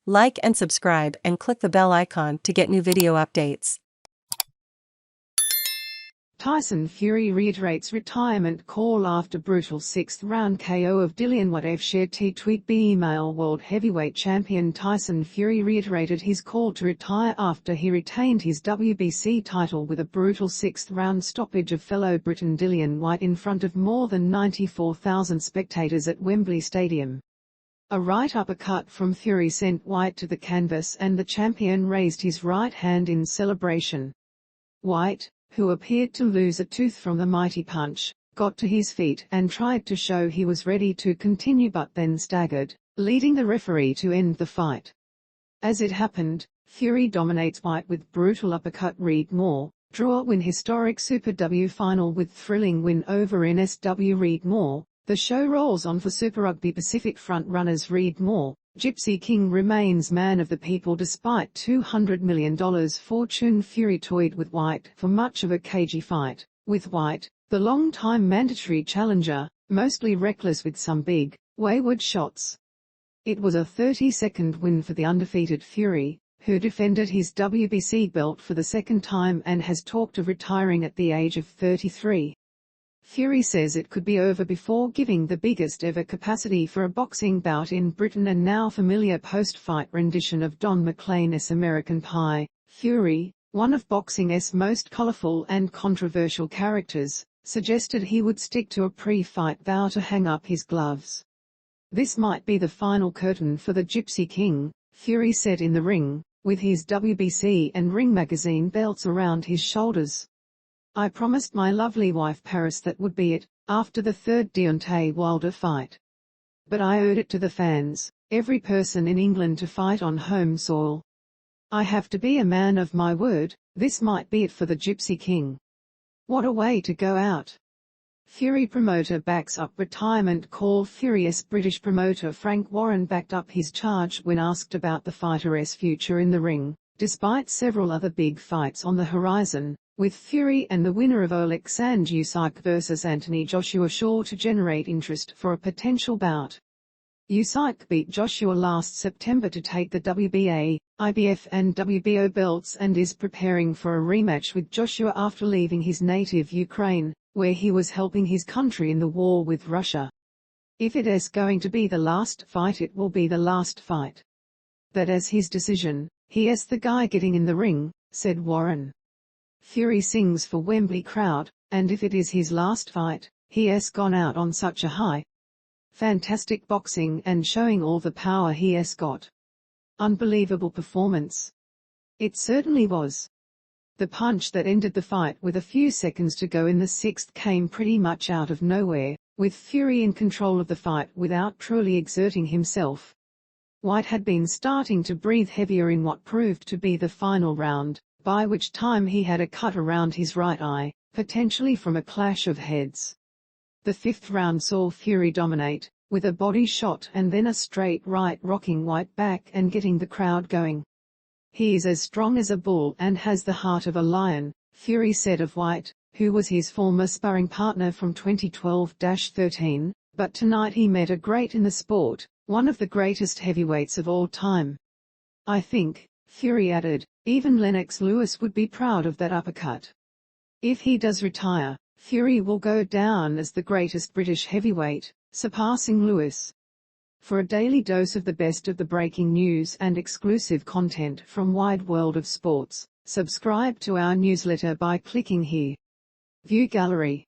Like and subscribe and click the bell icon to get new video updates. Tyson Fury reiterates retirement call after brutal sixth-round KO of Dillian Whyte. Shared tweet. Email. World heavyweight champion Tyson Fury reiterated his call to retire after he retained his WBC title with a brutal sixth-round stoppage of fellow Briton Dillian Whyte in front of more than 94,000 spectators at Wembley Stadium. A right uppercut from Fury sent Whyte to the canvas and the champion raised his right hand in celebration. Whyte, who appeared to lose a tooth from the mighty punch, got to his feet and tried to show he was ready to continue but then staggered, leading the referee to end the fight. As it happened, Fury dominates Whyte with brutal uppercut. Read more. Draw win. Historic Super W final with thrilling win over NSW. Read more. The show rolls on for Super Rugby Pacific front-runners. Read more. Gypsy King remains man of the people despite $200 million fortune. Fury toyed with Whyte for much of a cagey fight, with Whyte, the long-time mandatory challenger, mostly reckless with some big, wayward shots. It was a 30-second win for the undefeated Fury, who defended his WBC belt for the second time and has talked of retiring at the age of 33. Fury says it could be over before giving the biggest ever capacity for a boxing bout in Britain and now familiar post-fight rendition of Don McLean's American Pie. Fury, one of boxing's most colourful and controversial characters, suggested he would stick to a pre-fight vow to hang up his gloves. This might be the final curtain for the Gypsy King, Fury said in the ring, with his WBC and Ring magazine belts around his shoulders. I promised my lovely wife Paris that would be it, after the third Deontay Wilder fight. But I owed it to the fans, every person in England to fight on home soil. I have to be a man of my word. This might be it for the Gypsy King. What a way to go out. Fury promoter backs up retirement call. Furious British promoter Frank Warren backed up his charge when asked about the fighter's future in the ring, despite several other big fights on the horizon, with Fury and the winner of Alexander Usyk vs Anthony Joshua sure to generate interest for a potential bout. Usyk beat Joshua last September to take the WBA, IBF and WBO belts and is preparing for a rematch with Joshua after leaving his native Ukraine, where he was helping his country in the war with Russia. If it is going to be the last fight, it will be the last fight. That is his decision. He is the guy getting in the ring, said Warren. Fury sings for Wembley crowd, and if it is his last fight, he has gone out on such a high. Fantastic boxing and showing all the power he has got. Unbelievable performance. It certainly was. The punch that ended the fight with a few seconds to go in the sixth came pretty much out of nowhere, with Fury in control of the fight without truly exerting himself. Whyte had been starting to breathe heavier in what proved to be the final round, by which time he had a cut around his right eye, potentially from a clash of heads. The fifth round saw Fury dominate, with a body shot and then a straight right rocking Whyte back and getting the crowd going. He is as strong as a bull and has the heart of a lion, Fury said of Whyte, who was his former sparring partner from 2012-13, but tonight he met a great in the sport, one of the greatest heavyweights of all time. I think, Fury added, even Lennox Lewis would be proud of that uppercut. If he does retire, Fury will go down as the greatest British heavyweight, surpassing Lewis. For a daily dose of the best of the breaking news and exclusive content from Wide World of Sports, subscribe to our newsletter by clicking here. View Gallery.